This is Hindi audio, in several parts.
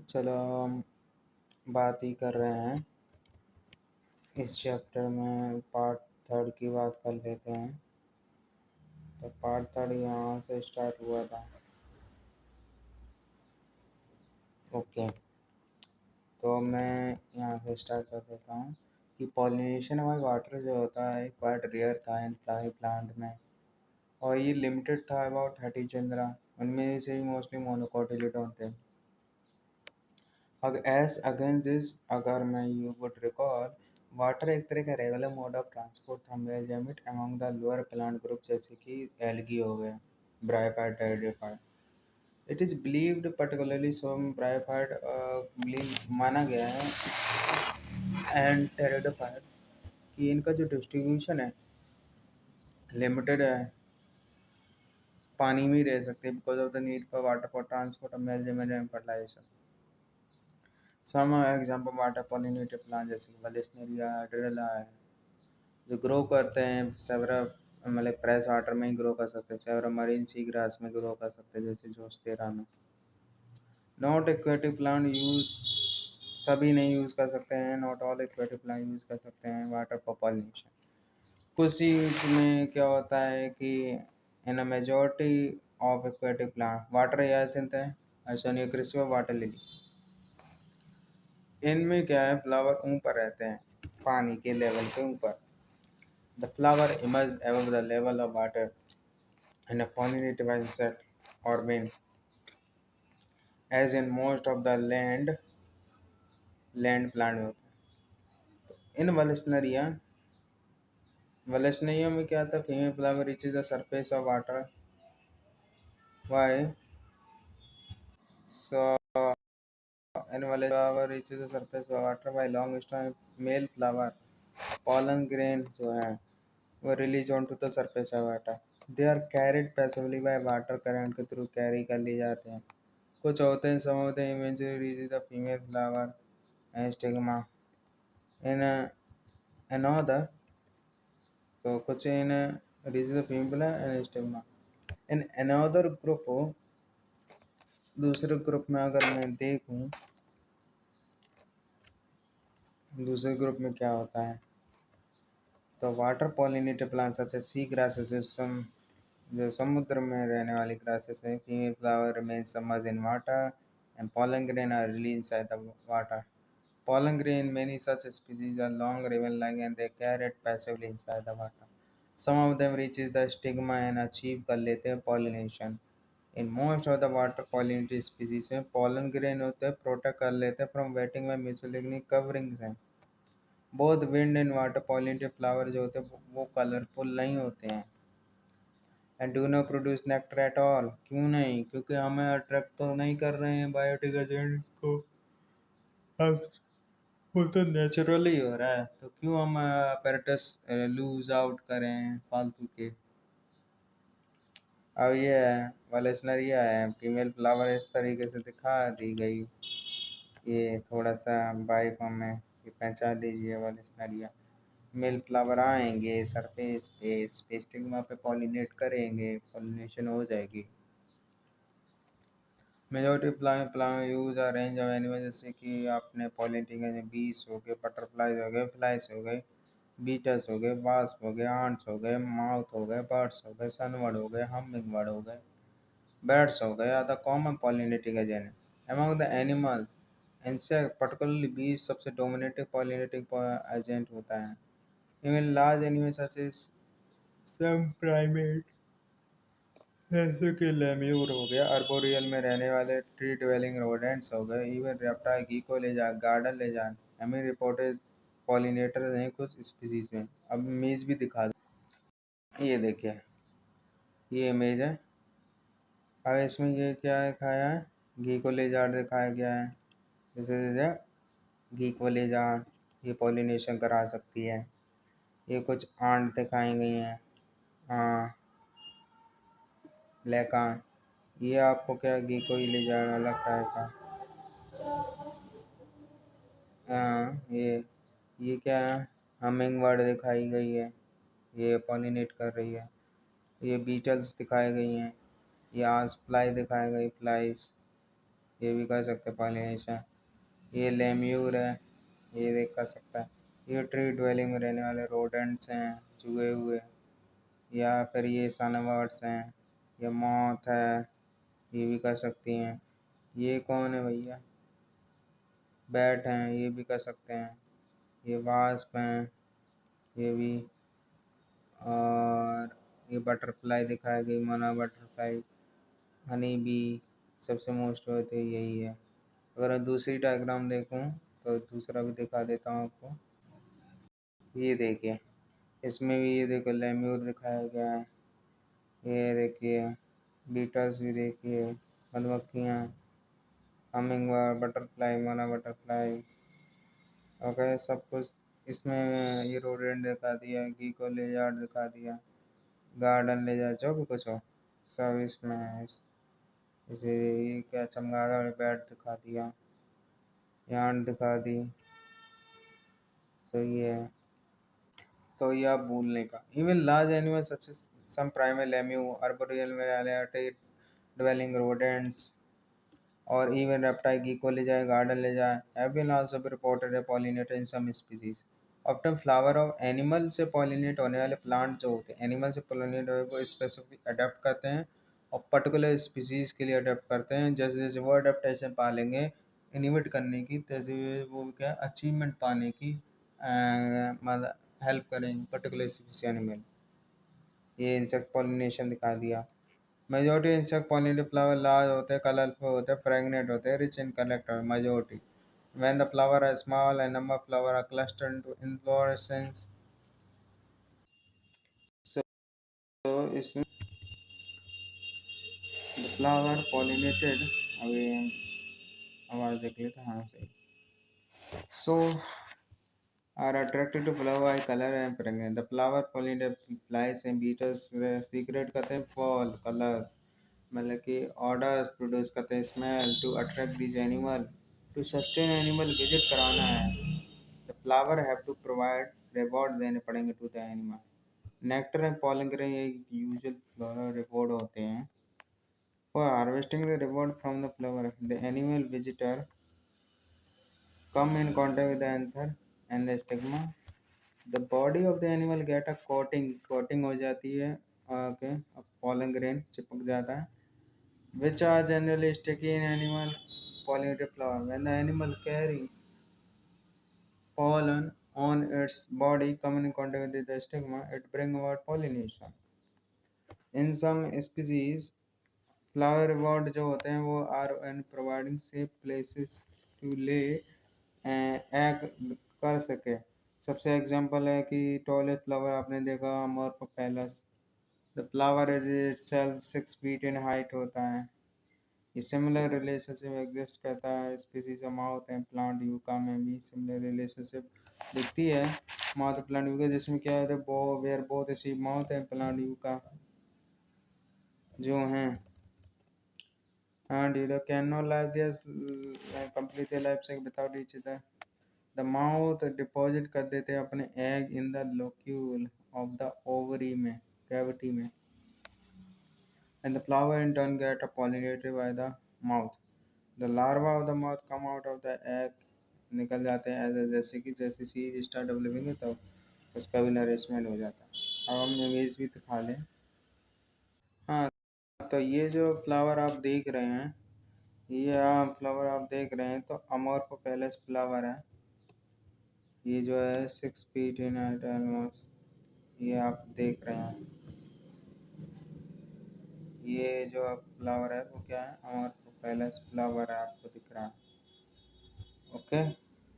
चलो हम बात ही कर रहे हैं। इस चैप्टर में पार्ट थर्ड की बात कर लेते हैं। तो पार्ट थर्ड यहाँ से स्टार्ट हुआ था। ओके, तो मैं यहाँ से स्टार्ट कर देता हूँ कि पॉलिनेशन बाय वाटर जो होता है क्वाइट रेयर था इन प्लांट में, और ये लिमिटेड था अबाउट 30 चंद्रा। उनमें से मोस्टली मोनोकोटिलेडोन थे। अगर मैं यू वुड रिकॉल, वाटर एक तरह का रेगुलर मोड ऑफ ट्रांसपोर्ट था male gamete among the lower plant group, जैसे कि एल्गी हो गए, bryophyte, pteridophyte. It is believed particularly some bryophyte माना गया है एंड टेरिडोफाइट कि इनका जो डिस्ट्रीब्यूशन है लिमिटेड है, पानी में ही रह सकते हैं because of the need for water for transport of male gamete and fertilization. Some example water pollinated plant जैसे कि वलिस्नेरिया, ड्रिला है, जो ग्रो करते हैं सेवरा, मतलब फ्रेश वाटर में ही ग्रो कर सकते हैं। सेवरा मरीन सी ग्रास में ग्रो कर सकते हैं, जैसे जोस्टेरा में। नॉट एक्वेटिक प्लांट यूज, सभी नहीं यूज़ कर सकते हैं। Not all aquatic plant use कर सकते हैं वाटर फॉर पॉलिनेशन। कुछ में क्या होता है कि in a majority of aquatic plant water hyacinth है, आइसोनिया क्रिस्पा, वाटर लिली, इनमें क्या है फ्लावर ऊपर रहते हैं पानी के लेवल के ऊपर। The flower emerge above the level of water and are pollinated by insect or wind, as in most of the land plant में होता है। इन वलसनरिया में क्या था, female flower reaches the surface of water, why so in flower reaches the surface of water by long stem male flower pollen grain जो है वो release on to the surface of water. They are carried passively by water current के थ्रू कैरी कर लिए जाते हैं। कुछ होते हैं some of the imagery reaches the female flower and stigma in another, तो कुछ इन reaches the female and stigma in another group। दूसरे ग्रुप में अगर मैं देखूं, दूसरे ग्रुप में क्या होता है, तो water pollinated plants such as sea grasses, जो समुद्र में रहने वाली ग्रासेस हैं। Female flower remain submerged in water and pollen grain are released inside the water. Pollen grain, many such species are long ribbon-like and they carry it passively inside the water. Some of them reaches the stigma and achieve कर लेते हैं pollination. In most of the water pollinated species में pollen grain होते हैं protect कर लेते हैं from wetting by mucilaginous coverings हैं। Both wind and water pollinated flower जो होते हैं वो कलरफुल नहीं होते हैं and do not produce nectar at all। क्यों नहीं? क्योंकि हमें अट्रैक्ट तो नहीं कर रहे हैं बायोटिक एजेंट को, अब वो तो नेचुरली हो रहा है, तो क्यों हम apparatus लूज आउट करें फालतू के। अब ये है वलेसनरिया है, फीमेल फ्लावर इस तरीके से दिखा दी गई। ये थोड़ा सा बाइक में ये पहचान लीजिए वलेसनरिया। मेल फ्लावर आएंगे सरफेस पे, स्टिग्मा पे पॉलिनेट करेंगे, पॉलिनेशन हो जाएगी। Majority fly use a range of animal, जैसे कि आपने पॉलिनेटिंग बीस हो गए, बटरफ्लाइज हो गए, फ्लाइज हो गए, बीटल्स हो गए, वास्प हो गए, आंट्स हो गए, माउथ हो गए, बर्ड्स हो गए, सनबर्ड हो गए, हमिंग बर्ड हो गए, birds हो गए are the common pollinating agent among the animal। Insect particularly bees सबसे डोमिनेटिव पॉलिनेटिंग एजेंट होता है। Even large animal such as some primate, जैसे कि लेम्यूर हो गया, अर्बोरियल में रहने वाले ट्री ड्वेलिंग रोडेंट्स हो गए, even reptile, gecko lizard, garden lizard, हमें रिपोर्टेड पॉलिनेटर्स हैं कुछ स्पीसीज में। अब इमेज भी दिखा दो, ये देखिए ये इमेज है। अब इसमें ये क्या दिखाया है, गीको लेजार्ड दिखाया गया है। जैसे गीको लेजार्ड ये पॉलिनेशन करा सकती है। ये कुछ आंट दिखाई गई हैं, हाँ ब्लैक आंट। ये आपको क्या गीको ही लेजार्ड अलग टाइप का, हाँ ये क्या है, हमिंग बर्ड दिखाई गई है, ये पॉलिनेट कर रही है। ये बीटल्स दिखाई गई हैं, ये आंस फ्लाई दिखाई गई, फ्लाइज। ये भी कर सकते हैं पॉलिनेशन। ये लेम्यूर है, ये देख कर सकता है। ये ट्री ड्वेलिंग में रहने वाले रोडेंट्स हैं, चूहे हुए। या फिर ये सनबर्ड्स हैं, ये मॉथ है, ये भी कर सकती हैं। ये कौन है भैया? बैट हैं, ये भी कर सकते हैं। ये वास्प हैं, ये भी। और ये बटरफ्लाई दिखाई गई, मना बटरफ्लाई, हनी बी। सबसे मोस्ट होते यही है। अगर मैं दूसरी डायग्राम देखूं तो दूसरा भी दिखा देता हूँ आपको। ये देखिए, इसमें भी ये देखो लेम्यूर दिखाया गया है। ये देखिए बीटल्स भी देखिए, मधुमक्खियाँ, humming bird, butterfly, Mona butterfly. Okay, सब कुछ इसमें। ये रोडेंट दिखा दिया, गीको लेजार्ड दिखा दिया, गार्डन लेजार्ड, जो भी कुछ हो सब इसमें है। जैसे ये क्या, चमगादड़ बैट दिखा दिया, यार्न दिखा दी। सही है। तो ये आप भूल नहीं पा। Even large animals such as some primal lemur, arboreal tree dwelling rodents, or even reptile geeko ले जाए, garden ले जाए, have been also been reported as pollinated in some species. Often flower of animal से pollinate होने वाले plant जो होते हैं, animal से pollinate होने को specific adapt करते हैं और particular species के लिए adapt करते हैं। जैसे जैसे वो adaptation पालेंगे इनिवेट करने की, तैसे वो क्या अचीवमेंट पाने की मतलब हेल्प करेंगे पर्टिकुलर स्पीसीज एनिमल। ये इंसेक्ट पॉलिनेशन दिखा दिया। Majority insect pollinated flower large होते हैं, कलरफुल होते हैं, फ्रेगनेंट होते हैं, rich in collector majority. When the flower are small and number of flower are clustered into inflorescence. So इसमें the flower pollinated, अभी आवाज देख लेते हैं। हाँ सही। So are attracted to flower by color and fragrance. The flower pollinated flies and beetles secret करते हैं fall colors, मतलब कि ऑर्डर प्रोड्यूस करते हैं, smell to attract this animal, to sustain animal visit कराना है। The flower have to provide reward देने पड़ेंगे to the animal. Nectar and pollen grain एक यूजुअल फ्लोरल रिवॉर्ड होते हैं। For harvesting the reward from the flower, the animal visitor come in contact with the anther and the stigma. The body of the animal get a coating हो जाती है। ओके, अब pollen grain चिपक जाता है, which are generally sticky in animal pollinated flower. When the animal carry pollen on its body come in contact with the stigma, it bring about pollination. In some species flower reward जो होते हैं वो are an providing safe places to lay egg कर सके। सबसे एग्जांपल है कि टॉलेस्ट फ्लावर आपने देखा amorphophallus. The flower is itself 6 feet in height होता है। ये सिमिलर रिलेशनशिप एग्जिस्ट करता है species of moth and plant yucca में भी सिमिलर रिलेशनशिप दिखती है माउथ प्लांट यूका, जिसमें क्या होता है बो where both sea mouth and plant yucca जो हैं and cannot live their complete their life cycle without each other. The mouth deposit कर देते हैं अपने egg in the locule of the ovary में, cavity में, and the flower in turn get pollinated by the mouth. The larva of the mouth come out of the egg, निकल जाते हैं जैसे कि जैसे सीड स्टार्ट डेवलपिंग है तब उसका भी नरिशमेंट हो जाता है। अब हम इमेज भी दिखा लें। हाँ, तो ये जो फ्लावर आप देख रहे हैं, ये फ्लावर आप देख रहे हैं तो अमोर्फोफेलस फ्लावर है। ये जो है 6 फीट इन हाइट ऑलमोस्ट, ये आप देख रहे हैं। ये जो फ्लावर है वो क्या है, अमोर्फोफेलस फ्लावर है, आपको दिख रहा है। ओके,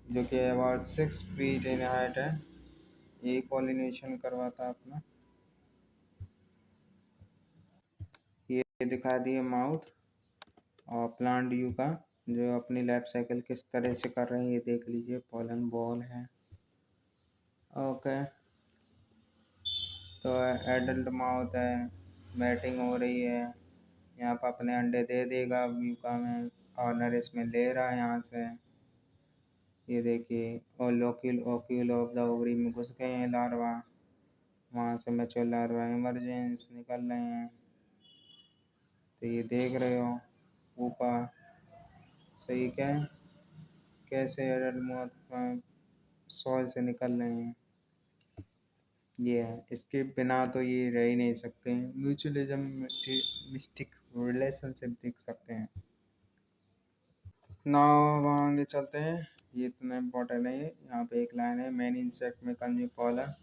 जो कि अबाउट 6 फीट इन हाइट है। यही पॉलिनेशन करवाता अपना। ये दिखा दिए माउथ और प्लांट यू का जो अपनी लाइफ साइकिल किस तरह से कर रहे हैं ये देख लीजिए। पॉलन बॉल है। ओके, तो एडल्ट माउथ है, मैटिंग हो रही है, यहाँ पर अपने अंडे दे देगा म्यूका में और नरिश में ले रहा है यहाँ से। ये देखिए, और लोक्यूल ओक्यूल ऑफ द ओवरी में घुस गए हैं लार्वा, वहाँ से मैच्योर लार्वा इमरजेंस निकल रहे हैं। तो ये देख रहे हो ऊपर सही क्या है? कैसे एडल्ट सॉइल से निकल रहे हैं, ये है। इसके बिना तो ये रह ही नहीं सकते हैं। म्यूचुअलिज्म मिस्टिक रिलेशनशिप देख सकते हैं। ना आगे चलते हैं, ये इतना इम्पोर्टेंट है। यहाँ पे एक लाइन है, many insect may consume pollen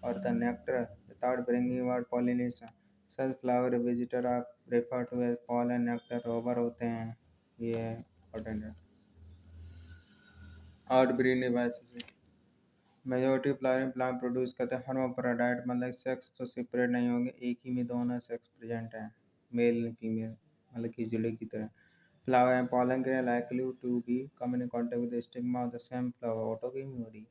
और the nectar without bringing out pollination, such flower visitor are refer to as pollen nectar रोवर होते हैं। ये है इम्पोर्टेंट है। Out breed devices, majority flowering plant produce करते हैं हर्माफ्रोडाइट, मतलब सेक्स तो सेपरेट नहीं होंगे, एक ही में दोनों सेक्स प्रेजेंट हैं, मेल एंड फीमेल, मतलब कि जोड़े की तरह। Flower and pollen grain likely to be come in contact with the stigma of the same flower. Autogamy हो रही।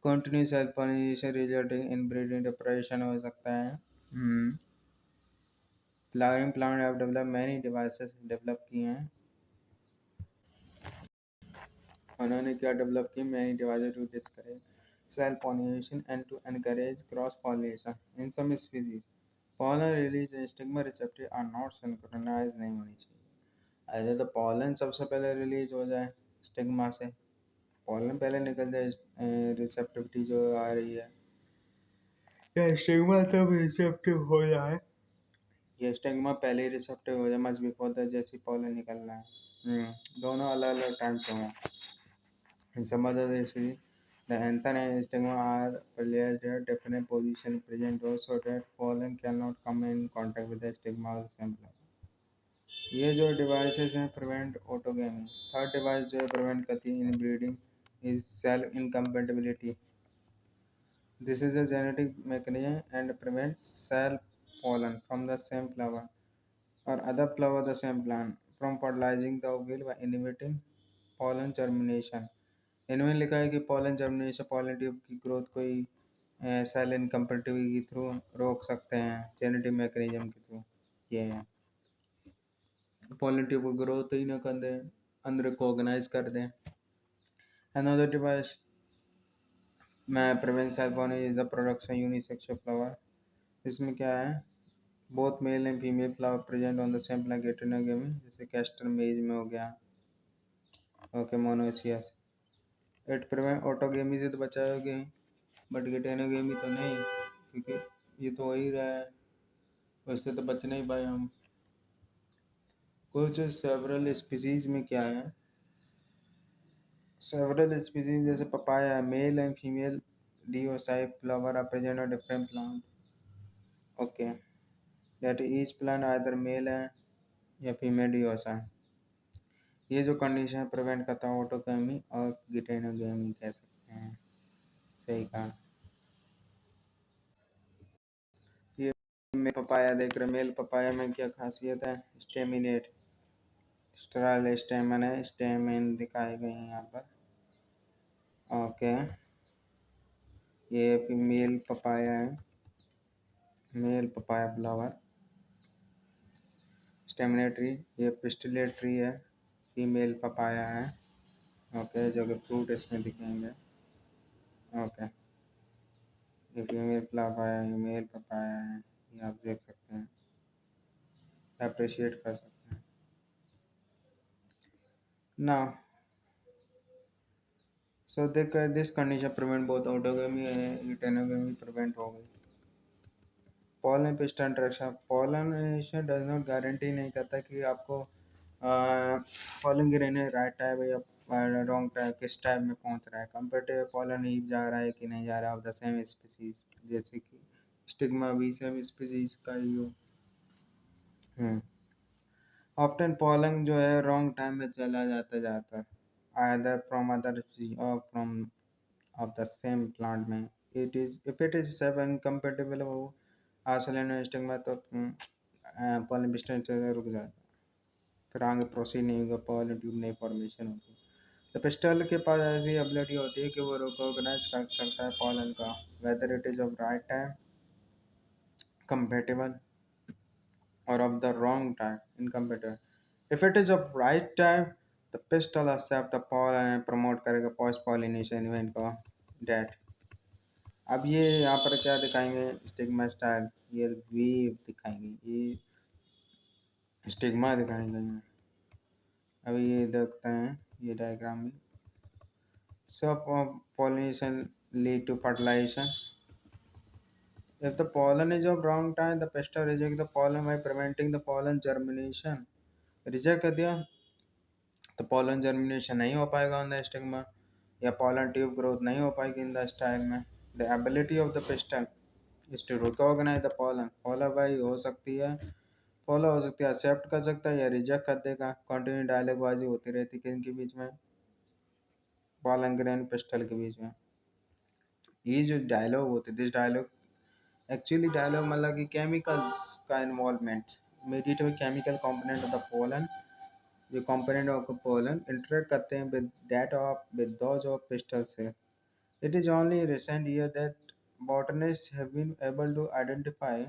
Continuous self pollination resulting in breeding depression हो सकता है। Flowering plant have developed many devices develop किए हैं। उन्होंने क्या डेवलप किए? many devices to discourage self pollination and to encourage cross pollination in some species. Pollen release and stigma receptor are not synchronized, नहीं होनी चाहिए। ऐसे तो pollen सबसे पहले रिलीज हो जाए स्टिग्मा से, पॉलन पहले निकल जाए, रिसेप्टिविटी जो आ रही है, या स्टिग्मा तब रिसेप्टिव हो जाए, ये स्टिग्मा पहले ही रिसेप्टिव हो जाए मच बिफोर द जैसी पॉलन निकल रहा है। दोनों अलग अलग टाइम पे हों। इन some other species, the anther and stigma are placed at different position present so that pollen cannot come in contact with the stigma of the same plant. ये जो डिवाइसेस हैं प्रिवेंट ऑटोगेमी। थर्ड डिवाइस जो है प्रिवेंट करती है inbreeding is self incompatibility. This is a genetic mechanism and prevents cell pollen from the same flower or other flower of the same plant from fertilizing the ovule by inhibiting pollen germination. इनमें लिखा है कि pollen germination, pollen ट्यूब की ग्रोथ को ही सेल इनकम्पेटिबिलिटी के थ्रू रोक सकते हैं, जेनेटिक मैकेनिज्म के थ्रू। ये है, pollen ट्यूब को ग्रोथ ही ना कर दें, अनरिकॉग्नाइज कर दें। Another device में prevent cell pollen is the production unisexual flower। इसमें क्या है? Both male and female flower present on the same plant geitonogamy, जैसे कैस्टर मेज में हो गया, okay, monoecious. It prevent autogamy से तो बचाओगे, बट गेटेनोगेमी तो नहीं, क्योंकि ये तो हो ही रहा है, उससे तो बच नहीं पाए हम। कुछ सेवरल स्पीसीज में क्या है? सेवरल स्पीसीज जैसे papaya, male and female dioecious flower are present on different plant, okay, that each plant either male है या फीमेल dioecious। ये जो कंडीशन प्रिवेंट करता है ऑटोगेमी और गिटेनोगेमी कह सकते हैं। सही कहा। ये मेल पपाया देख रहे, मेल पपाया में क्या खासियत है? स्टेमिनेट, स्टेरल स्टेमन है, स्टेमिन दिखाए गए हैं यहाँ पर, ओके। ये फीमेल पपाया है, मेल पपाया फ्लावर स्टेमिनेटरी। ये पिस्टिलेटरी है, फीमेल पपाया है, ओके, जो कि फ्रूट इसमें दिखेंगे, ओके। ये फीमेल पपाया है, मेल पपाया है, ये आप देख सकते हैं, अप्रिशिएट कर सकते हैं ना। सो देख this condition prevent both autogamy and geitonogamy prevent हो गई। Pollen pistil interaction, pollination does not guarantee नहीं करता कि आपको पॉलन ग्रेन राइट टाइप या रॉन्ग टाइप किस टाइप में पहुंच रहा है। कंपेटिव पॉलन हीप जा रहा है कि नहीं जा रहा है ऑफ द सेम स्पीसीज, जैसे कि स्टिग्मा भी सेम स्पीसीज का ही हो। ऑफ्टन पॉलन जो है रॉन्ग टाइम में चला जाता आइदर फ्रॉम अदर स्पीसीज और from of the same plant में। It is if it is सेव इनकम्पेटिबल वो आइसोलेट स्टिग्मा तो पॉलन पिस्ट रुक जाता, फिर आगे प्रोसीड नहीं होगा, पॉलन ट्यूब नहीं फॉर्मेशन होगी। तो पिस्टल के पास ऐसी एबिलिटी होती है कि वो रिकॉग्नाइज कर सकता है पॉलन का, whether it is of right time compatible or of the wrong time incompatible. If it is of right time, the pistil accept the pollen and promote करेगा post pollination event को, that। अब ये यहाँ पर क्या दिखाएंगे? स्टिग्मा स्टाइल, ये वेव दिखाएंगे, ये स्टिग्मा दिखाएंगे, अभी ये देखते हैं ये डायग्राम भी। So pollination lead to fertilization. If the pollen is of wrong time, the pest reject the pollen by preventing the pollen germination. Reject कर दिया तो pollen germination नहीं हो पाएगा on the stigma, या pollen tube growth नहीं हो पाएगी in the style में. The ability of the pistil is to recognize the pollen. follow by हो सकती है, फॉलो हो सकती है, एक्सेप्ट कर सकता है या रिजेक्ट कर देगा. कंटिन्यू डायलॉग बाजी होती रहती है इनके बीच में, pollen grain pistil के बीच में. ये जो डायलॉग होते दिस डायलॉग एक्चुअली डायलॉग मतलब कि केमिकल्स का involvement, mediated with chemical component of the pollen. जो component of the pollen interact करते हैं with those of pistil से. It is only in recent years that botanists have been able to identify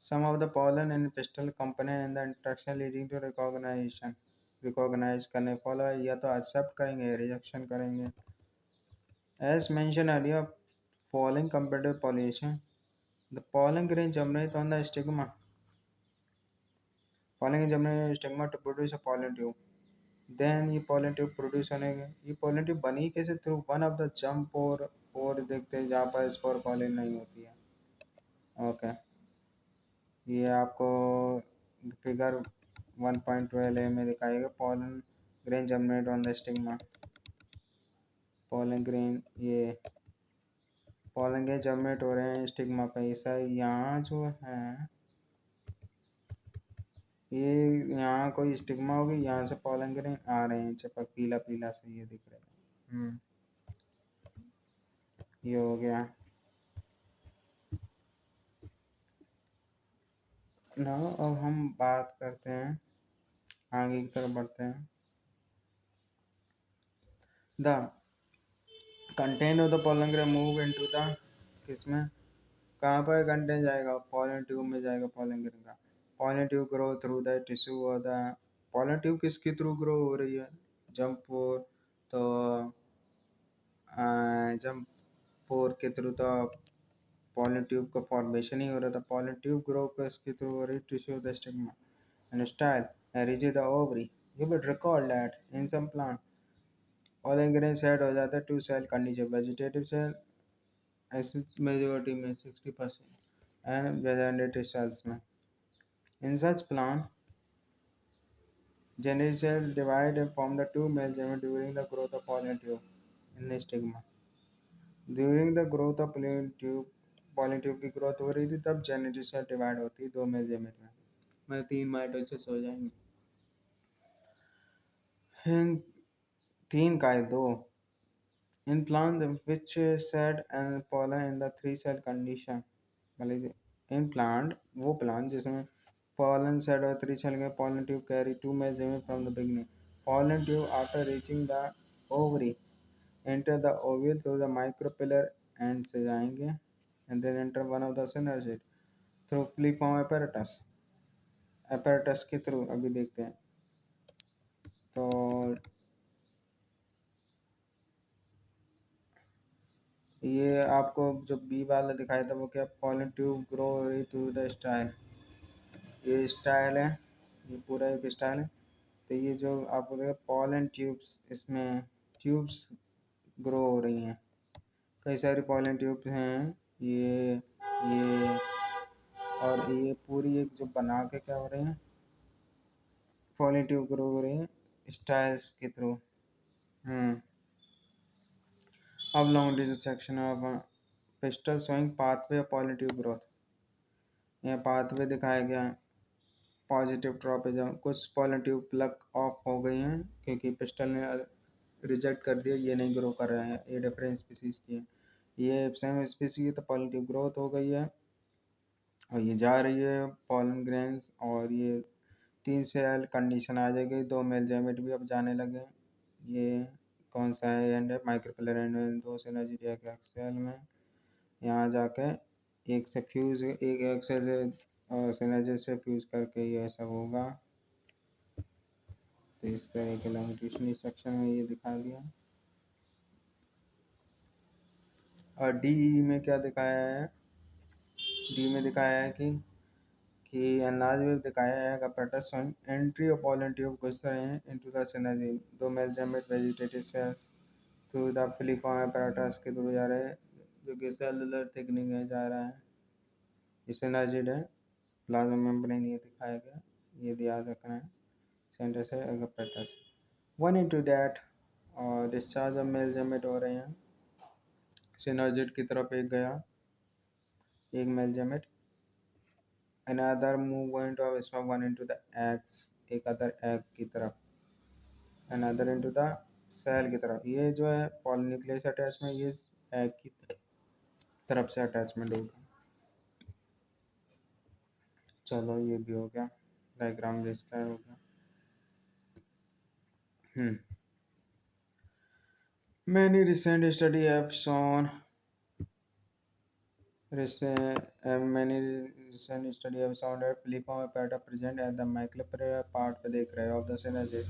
some of the pollen and pistil component and the interaction leading to recognition. Recognize करने follow या तो accept करेंगे rejection करेंगे. As mentioned earlier, following competitive pollination, the pollen grain germinate on the stigma. Pollen germinate stigma to produce a pollen tube. Then ये pollen tube produce होने के, ये pollen tube बनी कैसे? Through one of the germ pore देखते हैं जहाँ पर spore pollen नहीं होती है. Okay, ये आपको फिगर 1.12 में दिखाएगा. pollen grain germinate on the stigma. pollen grain ये pollen grain germinate हो रहे हैं स्टिग्मा पे. ऐसा यहाँ जो है ये यहाँ कोई स्टिग्मा होगी, यहाँ से pollen grain आ रहे हैं चपक पीला पीला से ये दिख रहे हैं. ये हो गया ना. अब हम बात करते हैं आगे की तरफ बढ़ते हैं. The content of the pollen grain move into the, किसमें कहाँ पर कंटेंट जाएगा? pollen ट्यूब में जाएगा pollen grain का. pollen tube grow through the tissue और द, pollen ट्यूब किसके थ्रू ग्रो हो रही है? जंप तो जंप फोर के थ्रू तो pollen ट्यूब का फॉर्मेशन ही हो रहा था. pollen ट्यूब ग्रो किसके थ्रू हो रही? Tissue of the stigma and style and reach the ovary. You would recall that in some plant pollen grain set हो जाता है two cell condition. Vegetative cell majority में 60% and vegetative cells में. In such plant, generally cell divide and form the two male gametes during the growth of pollen tube in the stigma. During the growth of pollen tube की ग्रोथ हो रही थी तब जेनेटिक सेल डिवाइड होती है दो मेल गेमेट में. मैं 3 माइटोसिस हो जाएंगे. तीन का है दो. In plant which set and pollen in the three cell condition. मतलब in plant वो plant जिसमें pollen set और three cell के pollen tube carry two male gametes from the beginning. Pollen tube after reaching the ovary enter the ovule through the micropillar and से जाएंगे and then enter one of the synergids through filiform apparatus. apparatus के through अभी देखते हैं. तो ये आपको जो बी वाला दिखाया था वो क्या? pollen tube ग्रो हो रही थ्रू द स्टाइल. ये स्टाइल है, ये पूरा एक स्टाइल है. तो ये जो आपको देखा pollen ट्यूब्स, इसमें ट्यूब्स ग्रो हो रही हैं. कई सारी pollen ट्यूब्स हैं. ये और ये पूरी एक जो बना के क्या हो रही हैं pollen ट्यूब ग्रो हो रही हैं स्टाइल्स के थ्रू. अब long section of pistol showing pathway of pollen tube growth. यह पाथवे दिखाया गया है. पॉजिटिव ट्रॉपिज्म, कुछ pollen ट्यूब प्लग ऑफ हो गई हैं क्योंकि पिस्टल ने रिजेक्ट कर दिया, ये नहीं ग्रो कर रहे हैं. ये डिफरेंट स्पीसीज की है, ये सेम स्पीसीज की. तो pollen ट्यूब ग्रोथ हो गई है और ये जा रही है pollen ग्रेन्स और ये 3 सेल कंडीशन आ जाएगी. 2 मेल गैमेट भी अब जाने लगे. ये कौन सा है? एंड है माइक्रोपिलर एंड 2 सिनर्जी एक्सेल में. यहाँ जाके एक से फ्यूज, एक एक्सेल से सिनर्जी से फ्यूज करके ये सब होगा. तो इस तरह के लॉन्गिट्यूशनल सेक्शन में ये दिखा दिया. और डी में क्या दिखाया है? डी में दिखाया है कि कि एनलार्ज वेव दिखाया है apparatus showing entry of pollen tube घुस रहे हैं into the synergy, दो male gamete vegetative cells through the filiform apparatus के थ्रू जा रहे हैं जो कि सेलुलर थिकनिंग है जा रहा है, ये synergid है, प्लाज्मा मेम्ब्रेन ये दिखाया गया, ये याद रखना है, सेंटर से apparatus वन इनटू दैट और डिस्चार्ज ऑफ मेल gamete हो रहे हैं, synergid की तरफ एक गया, एक mail gamete, another movement of sperm one into the eggs, एक अदर egg की तरफ, another into the cell की तरफ, ये जो है पॉलिन्यूक्लियस अटैचमेंट ये egg की तरफ से अटैचमेंट होगा। चलो ये भी हो गया, डायग्राम जिसका हो गया। Many recent study have shown many recent study have shown that filiform apparatus present at the microperitoneal part पे देख रहे हो of the synergy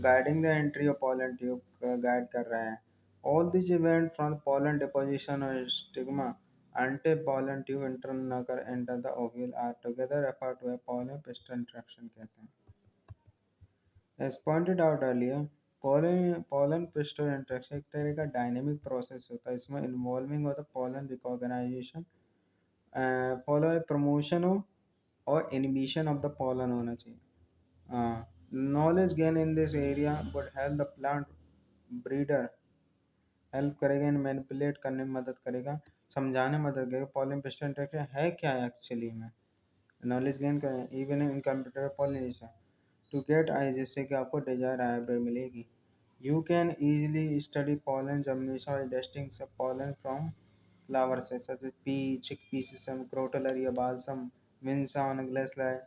guiding the entry of pollen tube guide कर रहे हैं। All these events from pollen deposition or stigma until pollen tube enter the ovule are together referred to as pollen pistil interaction कहते हैं। As pointed out earlier, pollen pistil interaction एक तरह का डायनेमिक प्रोसेस होता है, इसमें इन्वॉल्विंग होता है pollen recognition फॉलो प्रमोशन हो और इनहिबिशन ऑफ द pollen होना चाहिए। Knowledge gain in this area would help the plant breeder, help करेगा इन मैनिपुलेट करने में मदद करेगा, समझाने में मदद करेगा पॉलन पिस्टन इंटरेक्शन है क्या है एक्चुअली में, नॉलेज गेन करें even in computer pollination to get I, जिससे कि आपको डिजायर हाइब्रिड मिलेगी। You can easily study pollen germination और टेस्टिंग सब पॉलन फ्रॉम फ्लावर से such pea chickpea sesame crotalaria balsam vinca on glass light,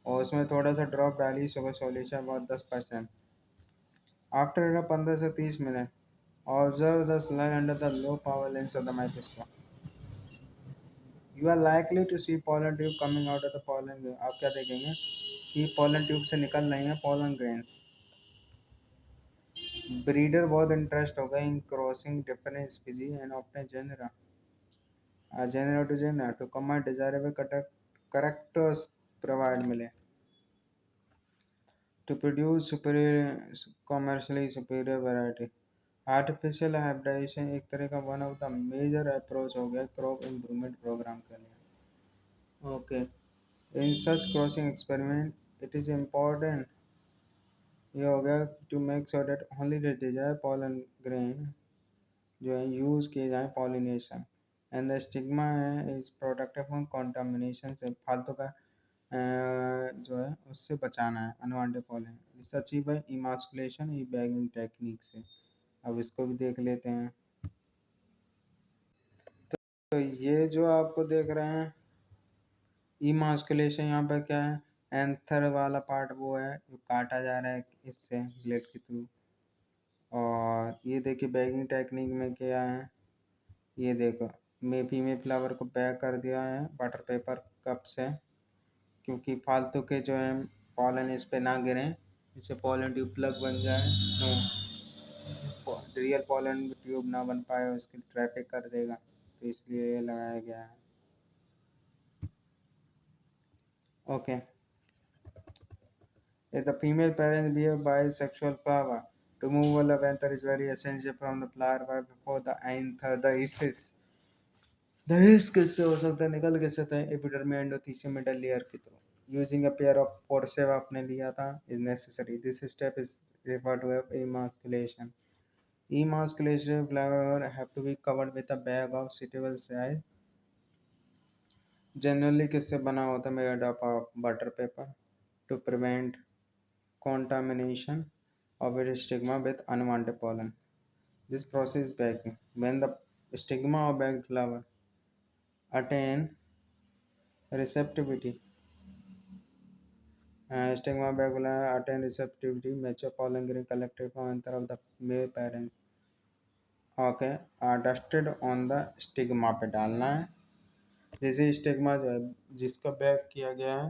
और उसमें थोड़ा सा ड्रॉप डाली शुगर सॉल्यूशन about 10%। आफ्टर 15 से 30 minute observe the slide under the low power lens of the microscope, you are likely to see pollen tube coming out of the pollen। आप क्या देखेंगे कि pollen ट्यूब से निकल रही हैं pollen grains। ब्रीडर बहुत इंटरेस्ट होगा इन crossing different species and often genera general to general to combine desirable characters provide मिले to produce superior commercially superior variety। Artificial hybridization एक तरह का one of the major approach हो गया क्रॉप इम्प्रूवमेंट प्रोग्राम के लिए। Okay, in such crossing experiment it is important ये हो गया to make sure that only the desire pollen grain जो है यूज़ किए जाएँ पॉलिनेशन एंड द स्टिग्मा है इज प्रोटेक्टेड फ्रॉम कॉन्टामिनेशन से, फालतू का जो है उससे बचाना है unwanted pollen. This achieve by emasculation E bagging technique से। अब इसको भी देख लेते हैं। तो ये जो आपको देख रहे हैं इमास्कुलेशन, यहाँ पर क्या है एंथर वाला पार्ट वो है जो काटा जा रहा है इससे ब्लेड के थ्रू, और ये देखिए बैगिंग टेक्निक में क्या है, ये देखो मैं फीमेल फ्लावर को बैग कर दिया है बटर पेपर कप से, क्योंकि फालतू के जो है पॉलन इस पे ना गिरें, इससे पॉलन ट्यूब प्लग बन जाए, नो रियल पॉलन ट्यूब ना बन पाए उसकी ट्रैफिक कर देगा, तो इसलिए ये लगाया गया है। Okay, if the female parents bear bisexual flower, removal of anther is very essential from the flower but before the anther the इसस किससे हो सकता है, निकल के सकता है एपिडर्मी एंडोथीसियम मिडल लेयर के through using a pair of forcep आपने लिया था is necessary, this step is referred to as emasculation। Emasculation flower have to be covered with a bag of suitable size, generally किससे बना होता है made up of butter paper to prevent contamination of its stigma with unwanted pollen। This process is bagging when the stigma of bagged flower attain receptivity, stigma bag will attain receptivity, mature pollen grain collected from anther of the male parents, okay dusted on the stigma पे डालना है, जैसे स्टिग्मा जो है जिसका बैग किया गया है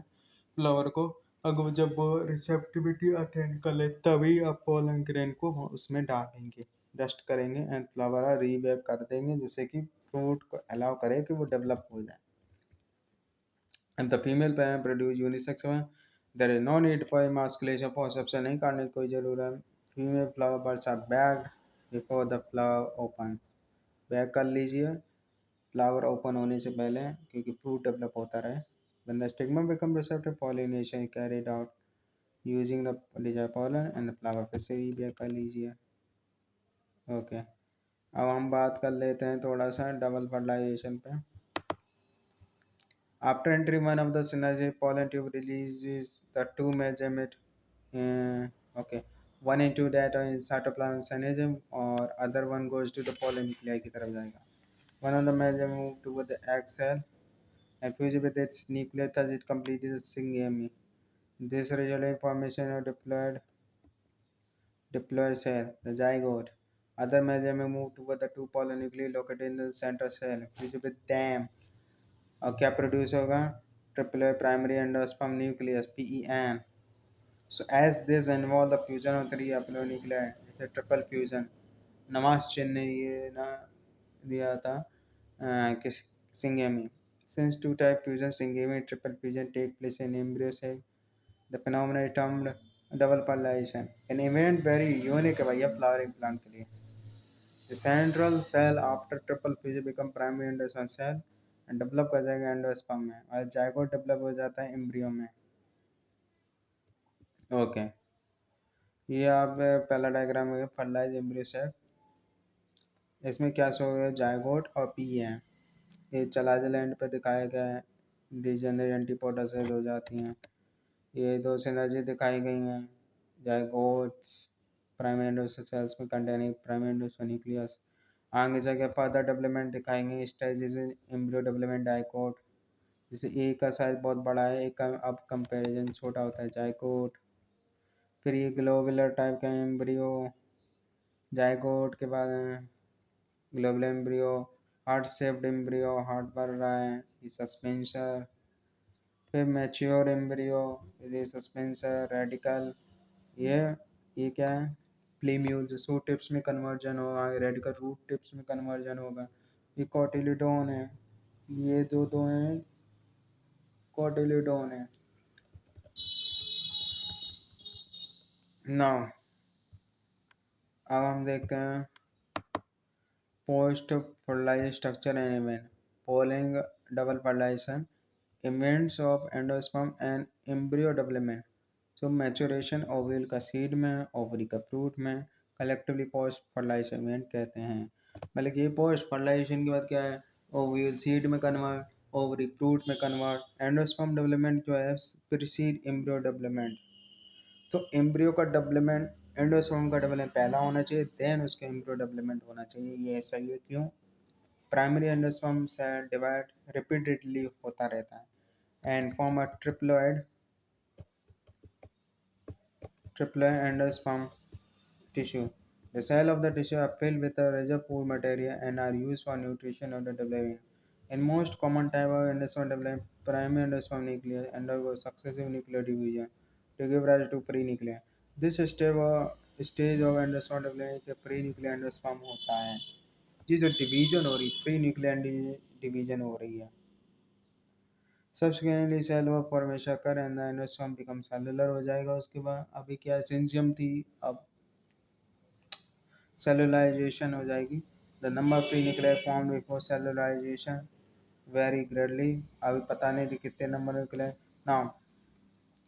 फ्लावर को, अगर जब वो रिसेप्टिविटी अटेंड कर ले तभी आप पोलन ग्रेन को उसमें डालेंगे, डस्ट करेंगे एंड फ्लावर रीबैग कर देंगे जिससे कि फ्रूट को अलाउ करे कि वो डेवलप हो जाए। If the female parent produce unisex sperm, there is no need for emasculation for सबसे नहीं करने की कोई ज़रूरत है. Female flower buds are bagged before the flower opens. Bag कर लीजिए फ्लावर ओपन होने से पहले क्योंकि फ्रूट डेवलप होता रहे. When the stigma become receptive, pollination is carried out using the desired pollen and the flower. फिर से भी बैग कर लीजिए. ओके अब हम बात कर लेते हैं थोड़ा सा डबल फर्टिलाइजेशन पे. After entry one of the synergy, pollen tube releases the two measurement. Okay, one into that is cytoplasm synergism और other one goes to the pollen nuclei की तरफ जाएगा. One of the measurement move toward the egg cell and fuse with its nucleus as it completes the syngamy. This result in formation of diploid cell, the zygote. Other measurement move toward the two pollen nuclei located in the central cell, fuse with them. और क्या प्रोड्यूस होगा triple primary endosperm nucleus PEN. So as this involve the fusion of three haplonuclei, it's a triple fusion. नमस्ते ने ये ना दिया था किस syngamy. Since two type fusion syngamy triple fusion take place in embryo cell, the phenomenon is termed double fertilization. An event very unique है भैया flowering plant के लिए. The central cell after triple fusion become primary endosperm cell and develop कर जाएगा एंडोस्पर्म में और जाइगोट डेवलप हो जाता है एम्ब्रियो में. ओके ये आप पहला डायग्राम है फर्टिलाइज एम्ब्रियो सेल. इसमें क्या शो है जाइगोट और पी है. ये चलाजलैंड पे दिखाया गया है. डिजेनरेट एंटीपोडा सेल हो जाती हैं. ये दो सिनर्जी दिखाई गई हैं. जाइगोट्स प्राइमरी एंडोस्पर्म सेल्स में कंटेनिंग प्राइमरी एंडोस्पर्म न्यूक्लियस. आगे जाके फर्दर डेवलपमेंट दिखाएंगे स्टेजेस एम्ब्रियो डेवलपमेंट डाइकोट. जैसे ए का साइज बहुत बड़ा है, एक का अब कंपैरिजन छोटा होता है जाइकोट. फिर ये ग्लोबुलर टाइप का एम्ब्रियो. जाइकोट के बाद globular embryo, heart shaped embryo, heart बढ़ रहा है, ये सस्पेंसर. फिर मैच्योर एम्ब्रियो, ये सस्पेंसर रेडिकल. ये क्या है प्लेम्यूल शो टिप्स में कन्वर्जन होगा, रेडिकल रूट टिप्स में कन्वर्जन होगा. ये कॉटिलिडोन है. ये दो हैं कॉटिलिडोन है. नाउ अब हम देखते हैं post fertilization structure and event. Following double fertilization events of endosperm and embryo development. So maturation ovule का सीड में, ओवरी का फ्रूट में, कलेक्टिवली पोस्ट फर्टिलाइजेशन इवेंट कहते हैं. मतलब ये पोस्ट फर्टिलाइजेशन के बाद क्या है ओव्यूल सीड में कन्वर्ट, ओवरी फ्रूट में कन्वर्ट. एंडोस्पर्म डेवलपमेंट जो है प्रीसीड एम्ब्रियो डेवलपमेंट. तो एम्ब्रियो का डेवलपमेंट एंडोस्पर्म का डेवलपमेंट पहला होना चाहिए, देन उसका एम्ब्रियो डेवलपमेंट होना चाहिए. ये ऐसा ही है क्यों primary endosperm cell divide repeatedly होता रहता है and form a triploid endosperm tissue. The cells of the tissue are filled with a reservoir material and are used for nutrition of the developing. In most common type of endosperm development, primary endosperm nucleus undergoes successive nuclear division to give rise to free nuclei. This stage of endosperm development के free nuclear endosperm होता है. ये जो डिवीजन हो रही फ्री न्यूक्लियर डिवीजन हो रही है. Subsequently cell will formation कर and the endosperm become cellular हो जाएगा. उसके बाद अभी क्या सिंजियम थी, अब सेलुलाइजेशन हो जाएगी. The number of free nuclear form before cellularization very greatly. अभी पता नहीं थी कितने नंबर निकले ना.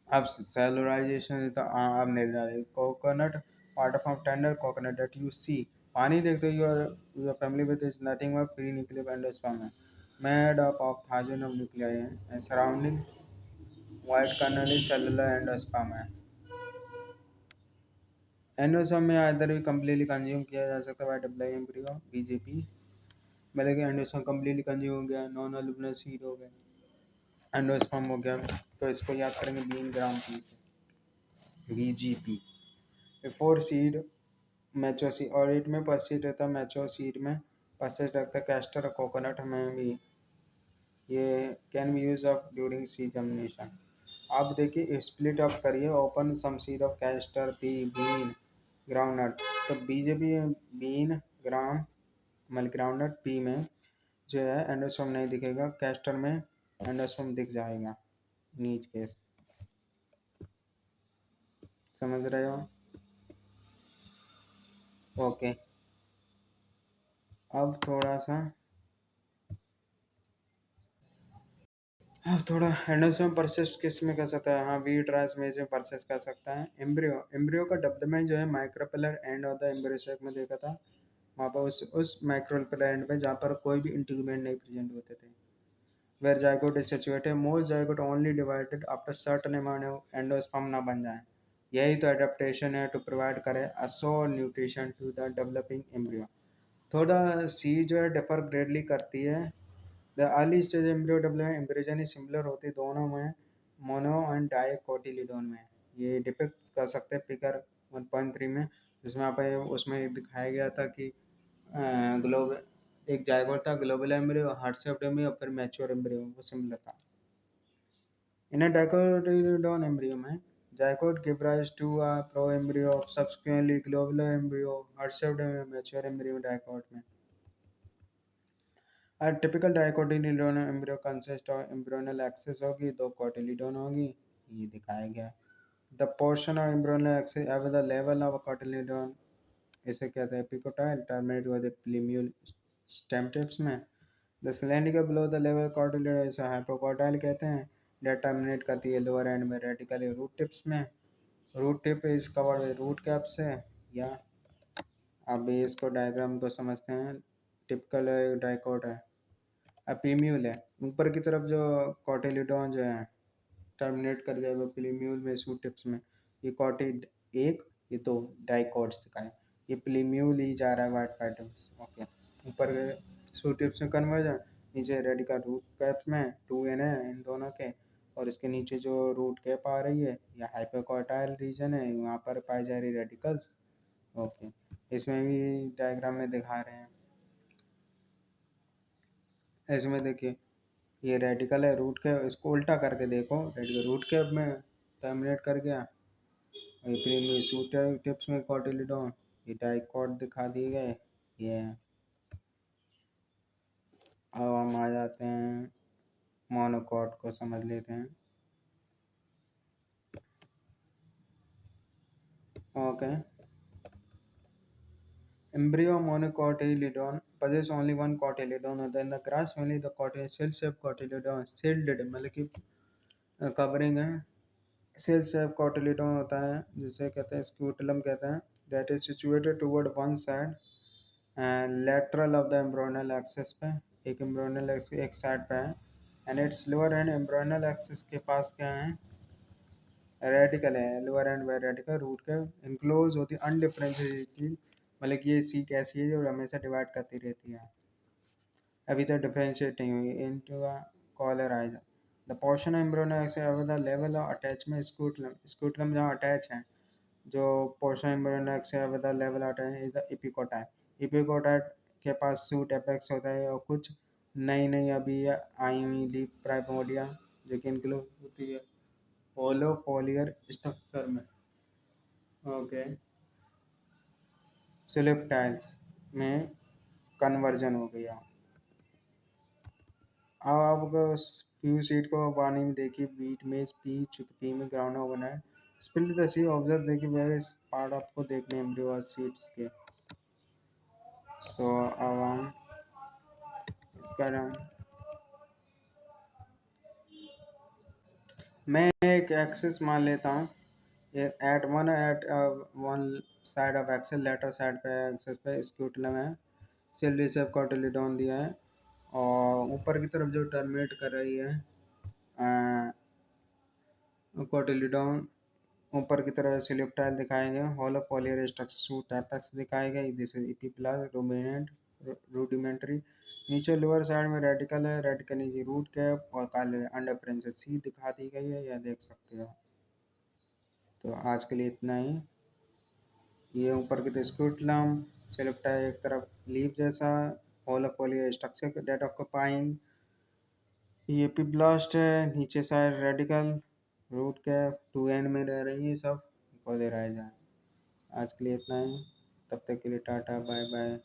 अब सेलुलाइजेशन तो अब नहीं. Coconut water from tender coconut that you see. पानी देखते हो your family with is nothing but free nuclear endosperm है made up of thousand of nuclei and surrounding white kernel is cellular endosperm है. एंडोस्पर्म में आइदर भी कम्प्लीटली कंज्यूम किया जा सकता है बाय डब्ल्यू एम्ब्रियो BJP. मतलब कि एंडोस्पर्म कम्प्लीटली कंज्यूम हो गया, नॉन अलुमिनस सीड हो गया, एंडोस्पर्म हो गया. तो इसको याद करेंगे बीन ग्राम पी से BGP. बिफोर सीड मैचो सीड और इट में परसीड रहता है मैचो सीड में परसीड रखता है कैस्टर और कोकोनट में भी. ये can be use of during seed germination. आप देखिए स्प्लिट अप करिए open some seed of castor pea bean groundnut. तो BJP बीन ग्राम मतलब ग्राउंडनट पी में जो है एंडोस्पर्म नहीं दिखेगा, कैस्टर में एंडोस्पर्म दिख जाएगा नीच के, समझ रहे हो? ओके, अब थोड़ा सा एंडोस्पर्म परसिस्ट किस में कर सकता है? हाँ, वी ट्रांस में से परसिस्ट कर सकता है। एम्ब्रियो एम्ब्रियो का डेवलपमेंट जो है micropylar end of the embryo sac में देखा था, वहाँ पर उस माइक्रोपिलर एंड में जहाँ पर कोई भी इंटीग्यूमेंट नहीं प्रेजेंट होते थे। Where zygote is situated, most zygote only divided after certain amount of endosperm ना बन जाए। यही तो एडेप्टेशन है टू प्रोवाइड करे also nutrition to the developing embryo. थोड़ा सी जो है डिफर ग्रेटली करती है। The early stage embryo development embryogeny similar होती दोनों में, मोनो एंड डाइकोटिलीडोन में। ये डिपिक्ट कर सकते हैं फिगर 1.3 में, जिसमें आप उसमें दिखाया गया था कि ग्लोब एक जायगोट था, global embryo, heart shaped embryo, फिर मैच्योर एम्ब्रियो, वो सिमिलर था। इन्हें डाइकोटिलीडोन एम्ब्रियो में zygote give rise to a proembryo, subsequently global embryo, heart shaped embryo, mature embryo dicot में। A typical dicotyledon embryo consists of embryonal axis होगी, दो cotyledon होगी, ये दिखाया गया है। The portion of embryonal axis above the level of cotyledon इसे कहते हैं एपिकोटाइल, टर्मिनेट हुआ प्लीम्यूल स्टेम टिप्स में। The cylindrical below the level cotyledon इसे हाइपोकोटाइल कहते हैं, डेट टर्मिनेट करती है लोअर एंड में रेडिकली रूट टिप्स में। Root tip is covered with root cap से। या अब इसको डायग्राम को समझते हैं। टिपिकल डाइकोट है, एपीम्यूल है, ऊपर की तरफ जो कॉटिलिडॉन जो है टर्मिनेट कर जाएगा प्लीम्यूल में शू टिप्स में। ये कॉटिड एक, ये दो डाइकॉट्स दिखाए, ये प्लीम्यूल ही जा रहा है वाइट पैटर्न्स। ओके, ऊपर शू टिप्स में कन्वर्जन, नीचे रेडिकल रूट कैप्स में 2n है इन दोनों के, और इसके नीचे जो रूट कैप आ रही है या हाइपोकॉटाइल रीजन है, वहाँ पर पाई जा रही रेडिकल्स। ओके, इसमें भी डायग्राम में दिखा रहे हैं। इसमें देखिए ये रेडिकल है रूट के, इसको उल्टा करके देखो, रेडिकल रूट कैप में टर्मिनेट कर गया, और ये प्रीमियम शूटर टिप्स में कॉटिलिडॉन, ये डाइकॉट दिखा दिए गए। ये अब हम आ जाते हैं मोनोकॉट को समझ लेते हैं। Okay, embryo monocotyledon possess only one cotyledon, and then the grass family the cotyledon cell shaped cotyledon shielded मतलब कि कवरिंग है, सेल शेप कॉटिलिडोन होता है जिसे कहते हैं स्क्यूटलम कहते हैं, that is situated toward one side lateral of the embryonal axis पे, एक एम्ब्रोनल एक्सिस एक साइड पे है, and its lower end embryonal axis के पास क्या है, रेडिकल है, लोअर एंड वे रेडिकल रूट के इनक्लोज होती है अनडिफरेंशिएटेड, मतलब कि ये सीट ऐसी है जो हमेशा डिवाइड करती रहती है, अभी तक डिफरेंशिएट नहीं हुई into a coleorhiza. The portion embryonal axis above the level of attachment scutellum, scutellum जहाँ अटैच है, जो portion embryonal axis above the level attach is the epicotyl. Epicotyl के पास सूट एपेक्स होता है, और कुछ नई नई अभी आई हुई लीफ प्राइमोर्डिया जो कि इंक्लूड होती है होलो फोलियर स्ट्रक्चर में। ओके, सिलिप्टाइल्स में कन्वर्जन हो गया। अब आपको फ्यू सीट को पानी में देखिए, बीट में पी चिकपी में ग्राउंड हो बना है, स्पिल्ड द सी ऑब्जर्व देखिए वेयर इस पार्ट आपको देखने एम्ब्रियो सीट्स के। सो अब हम इसका नाम, मैं एक एक्सिस मान लेता हूँ, at one side of axis, lateral side पे एक्सिस पे स्क्यूटलम है, सेल रिसेप कॉटिलिडॉन दिया है, और ऊपर की तरफ जो टर्मिनेट कर रही है कोटिलिडॉन, ऊपर की तरफ सिलिप्टाइल दिखाए गए, hollow foliar structure suit apex दिखाए गए, दिस इज एपिप्लास डोमिनेंट रूडिमेंट्री, नीचे लोअर साइड में रेडिकल है, रेडिकल नीचे रूट कैप और काले अनडिफरेंशिएट सी दिखा दी गई है, यह देख सकते हो। तो आज के लिए इतना ही। ये ऊपर की तरफ स्क्यूटलम, सिलिप्टाइल एक तरफ लीफ जैसा, hollow foliar structure that occupying, ये एपिब्लास्ट है, नीचे side radical, root cap 2n में रह रही है सब, कॉलेराइजा। आज के लिए इतना ही, तब तक के लिए टाटा बाय बाय।